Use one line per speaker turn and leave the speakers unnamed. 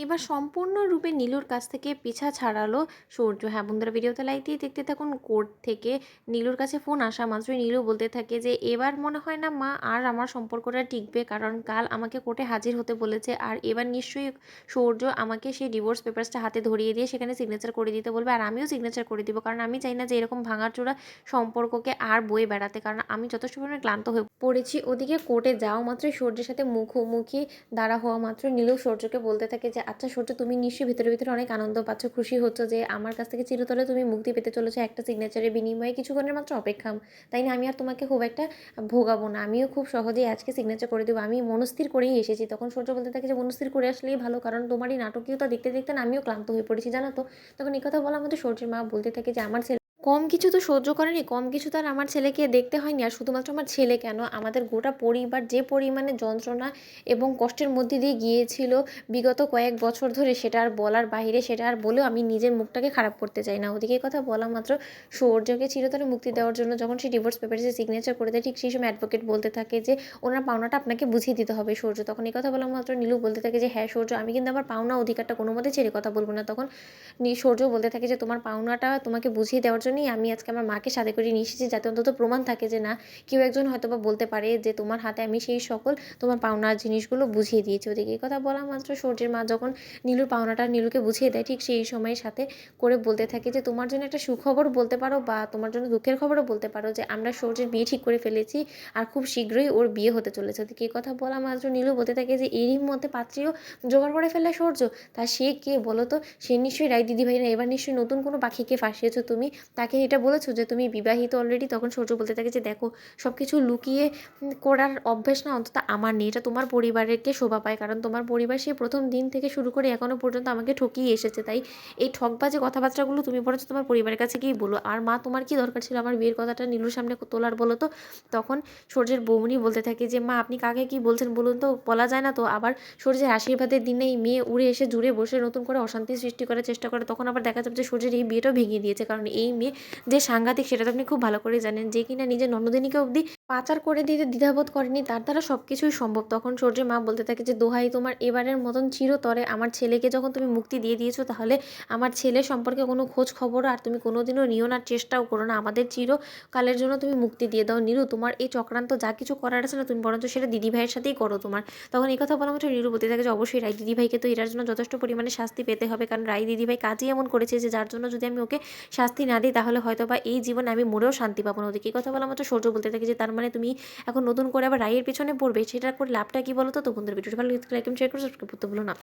এবার সম্পূর্ণরূপে নীলুর কাছ থেকে পিছা ছাড়ালো সূর্য। হ্যাঁ বন্ধুরা, ভিডিওতে লাইক দিয়ে দেখতে থাকুন। কোর্ট থেকে নীলুর কাছে ফোন আসা মাত্রই নীলু বলতে থাকে যে এবার মনে হয় না মা আর আমার সম্পর্কটা টিকবে, কারণ কাল আমাকে কোর্টে হাজির হতে বলেছে, আর এবার নিশ্চয়ই সূর্য আমাকে সেই ডিভোর্স পেপারসটা হাতে ধরিয়ে দিয়ে সেখানে সিগনেচার করে দিতে বলবে, আর আমিও সিগনেচার করে দিব, কারণ আমি চাই না যে এরকম ভাঙাচোরা সম্পর্ককে আর বয়ে বেড়াতে, কারণ আমি যথেষ্ট পরিমাণে ক্লান্ত হয়ে পড়েছি। ওদিকে কোর্টে যাওয়া মাত্রই সূর্যের সাথে মুখোমুখি দাঁড়া হওয়া মাত্র নীলু সূর্যকে বলতে থাকে যে আচ্ছা সূর্য, তুমি নিশ্চয়ই ভিতরে ভিতরে অনেক আনন্দ পাচ্ছ, খুশি হচ্ছ যে আমার কাছ থেকে চিরতরে তুমি মুক্তি পেতে চলেছো একটা সিগনেচারের বিনিময়ে কিছুক্ষণের মাত্র অপেক্ষা। তাই না, আমি আর তোমাকে খুব একটা ভোগাবো না, আমিও খুব সহজেই আজকে সিগনেচার করে দেবো, আমি মনস্থির করেই এসেছি। তখন সূর্য বলতে থাকে যে মনস্থির করে আসলেই ভালো, কারণ তোমার এই নাটকীয়তা দেখতে দেখতে না আমিও ক্লান্ত হয়ে পড়েছি জানো তো। তখন এই কথা বলা আমাদের সূর্যের মা বলতে থাকে যে আমার ছেলে কম কিছু তো সহ্য করেনি, কম কিছু তো আর আমার ছেলেকে দেখতে হয়নি, আর শুধুমাত্র আমার ছেলে কেন, আমাদের গোটা পরিবার যে পরিমাণে যন্ত্রণা এবং কষ্টের মধ্যে দিয়ে গিয়েছিল বিগত কয়েক বছর ধরে, সেটা আর বলার বাইরে, সেটা আর বলেও আমি নিজের মুখটাকে খারাপ করতে চাই না। ওদিকে কথা বলা মাত্র সৌর্যকে চিরতরে মুক্তি দেওয়ার জন্য যখন সে ডিভোর্স পেপারে সিগনেচার করে দেয়, ঠিক সেই সময় অ্যাডভোকেট বলতে থাকে যে ওনার পাওনাটা আপনাকে বুঝিয়ে দিতে হবে সৌর্য। তখন এই কথা বলা মাত্র নীলু বলতে থাকে যে হ্যাঁ সৌর্য, আমি কিন্তু আমার পাওনা অধিকারটা কোনো মতে ছেড়ে কথা বলবো না। তখন সূর্য বলতে থাকে যে তোমার পাওনাটা তোমাকে বুঝিয়ে দেওয়ার জন্যই আমি আজকে আমার মাকে সাথে করে নিয়ে এসেছি, যাতে অন্তত প্রমাণ থাকে যে না, কেউ একজন হয়তো বা বলতে পারে যে তোমার হাতে আমি সেই সকল তোমার পাওনার জিনিসগুলো বুঝিয়ে দিয়েছি। ওদিকে এই কথা বলা মাত্র সূর্যের মা যখন নীলুর পাওনাটা নীলুকে বুঝিয়ে দেয়, ঠিক সেই সময়ের সাথে করে বলতে থাকে যে তোমার জন্য একটা সুখবর বলতে পারো বা তোমার জন্য দুঃখের খবরও বলতে পারো, যে আমরা সূর্যের বিয়ে ঠিক করে ফেলেছি, আর খুব শীঘ্রই ওর বিয়ে হতে চলেছে। ওদিকে এই কথা বলা মাত্র নীলু বলতে থাকে যে এরই মধ্যে পাত্রীও জোগাড় করে ফেলে সূর্য, তা সে কে বলো তো? সে নিশ্চয়ই রায় দিদিভাই না, এবার নিশ্চয়ই নতুন কোনো পাখিকে ফাঁসিয়েছো তুমি, তাকে এটা বলেছো যে তুমি বিবাহিত অলরেডি? তখন সূর্য বলতে থাকে যে দেখো, সব কিছু লুকিয়ে করার অভ্যেস না অন্তত আমার নেই, এটা তোমার পরিবারেরকে শোভা পায়, কারণ তোমার পরিবার সেই প্রথম দিন থেকে শুরু করে এখনও পর্যন্ত আমাকে ঠকিয়ে এসেছে, তাই এই ঠকবাজে কথাবার্তাগুলো তুমি বরঞ্চ তোমার পরিবারের কাছে গিয়েই বলো। আর মা, তোমার কি দরকার ছিল আমার বিয়ের কথাটা নীলুর সামনে তোলার বলো তো? তখন সূর্যের বৌমনি বলতে থাকে যে মা, আপনি কাকে কি বলছেন বলুন তো, বলা যায় না তো। আবার সূর্যের আশীর্বাদের দিনে এই মেয়ে উড়ে এসে জুড়ে বসে নতুন করে অশান্তি সৃষ্টি করার চেষ্টা করে, তখন আবার দেখা যাবে যে সূর্যের এই বিয়েটাও ভেঙে দিয়েছে, কারণ এই মেয়ে যে সাংঘাতিক সেটা তো আপনি খুব ভালো করে জানেন, যে কিনা নিজের ননদিনীকে অবধি পাচার করে দিতে দ্বিধাবোধ করেনি, তার দ্বারা সব কিছুই সম্ভব। তখন সূর্যের মা বলতে থাকে যে দোহাই তোমার, এবারের মতন চিরতরে আমার ছেলেকে যখন তুমি মুক্তি দিয়ে দিয়েছো, তাহলে আমার ছেলে সম্পর্কে কোনো খোঁজ খবর আর তুমি কোনোদিনও নিও না, চেষ্টাও করো না, আমাদের চিরকালের জন্য তুমি মুক্তি দিয়ে দাও। নীরু, তোমার এই চক্রান্ত যা কিছু করার আছে না, তুমি বরঞ্চ সেটা দিদিভাইয়ের সাথেই করো তোমার। তখন এই কথা বলা মাত্র নীরু বলতে থাকে যে অবশ্যই রায় দিদিভাইকে তো এটার জন্য যথেষ্ট পরিমাণে শাস্তি পেতে হবে, কারণ রায় দিদিভাই কাজই এমন করেছে যে যার জন্য যদি আমি ওকে শাস্তি না দিই, তাহলে হয়তো বা এই জীবনে আমি মরেও শান্তি পাবো না। ওদিকে এই কথা বলা মাত্র সূর্য বলতে থাকে যে তার মানে তুমি এখন নতুন করে আবার রায়ের পেছনে পড়বে, সেটা করে লাভটা কি বলো তো? তো বন্ধুর ভিডিওটা ভালো লাগলে লাইক এবং শেয়ার করে সাবস্ক্রাইব করতে ভুলো না।